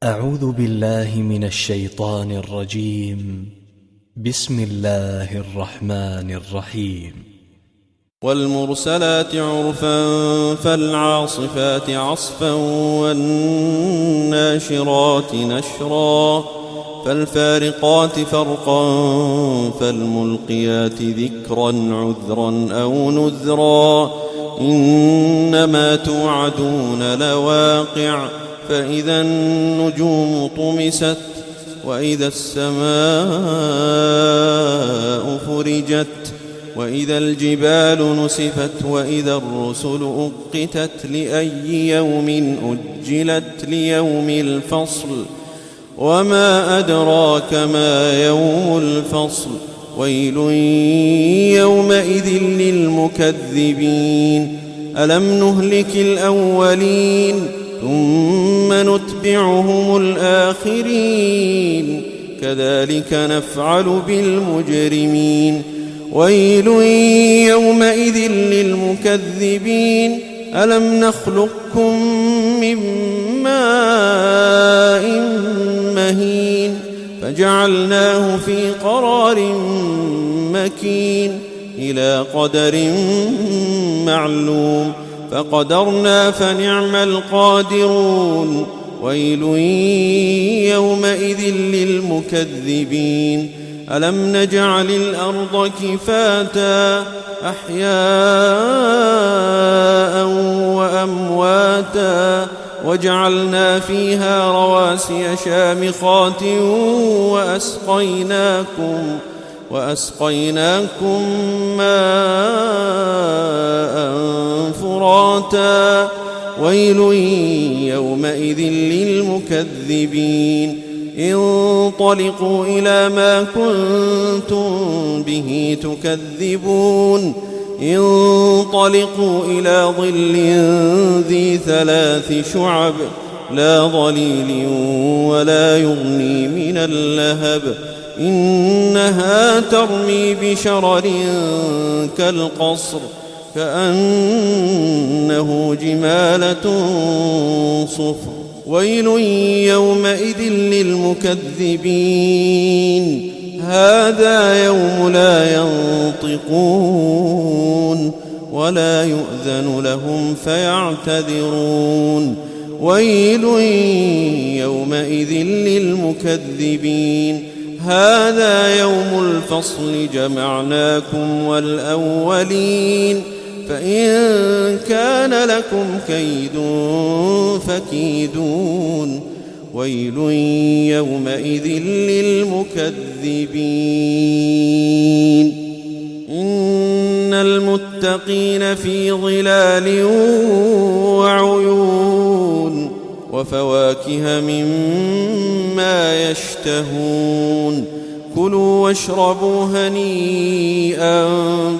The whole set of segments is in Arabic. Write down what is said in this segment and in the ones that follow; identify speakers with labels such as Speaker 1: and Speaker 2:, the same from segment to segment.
Speaker 1: أعوذ بالله من الشيطان الرجيم. بسم الله الرحمن الرحيم.
Speaker 2: والمرسلات عرفا فالعاصفات عصفا والناشرات نشرا فالفارقات فرقا فالملقيات ذكرا عذرا أو نذرا إنما توعدون لواقع فإذا النجوم طمست وإذا السماء فرجت وإذا الجبال نسفت وإذا الرسل أقتت لأي يوم أجلت ليوم الفصل وما أدراك ما يوم الفصل ويل يومئذ للمكذبين ألم نهلك الأولين ثم نتبعهم الآخرين كذلك نفعل بالمجرمين ويل يومئذ للمكذبين ألم نخلقكم من ماء مهين فجعلناه في قرار مكين إلى قدر معلوم فقدرنا فنعم القادرون ويل يومئذ للمكذبين ألم نجعل الأرض كفاتا أحياء وأمواتا وجعلنا فيها رواسي شامخات وأسقيناكم ماء فراتا ويل يومئذ للمكذبين انطلقوا إلى ما كنتم به تكذبون انطلقوا إلى ظل ذي 3 شعب لا ظليل ولا يغني من اللهب إنها ترمي بشرر كالقصر كأنه جمالة صفر ويل يومئذ للمكذبين هذا يوم لا ينطقون ولا يؤذن لهم فيعتذرون ويل يومئذ للمكذبين هذا يوم الفصل جمعناكم والأولين فإن كان لكم كيد فكيدون ويل يومئذ للمكذبين إن المتقين في ظلال وعيون وفواكه مما يشتهون كلوا واشربوا هنيئا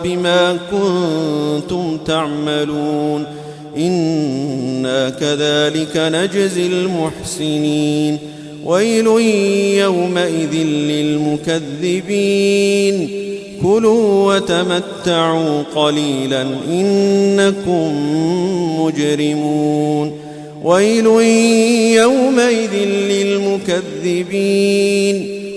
Speaker 2: بما كنتم تعملون إنا كذلك نجزي المحسنين ويل يومئذ للمكذبين كلوا وتمتعوا قليلا إنكم مجرمون ويل يومئذ للمكذبين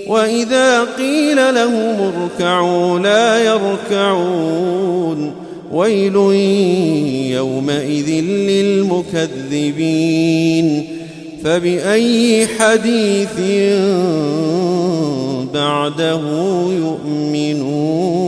Speaker 2: وإذا قيل لهم اركعوا لا يركعون ويل يومئذ للمكذبين فبأي حديث بعده يؤمنون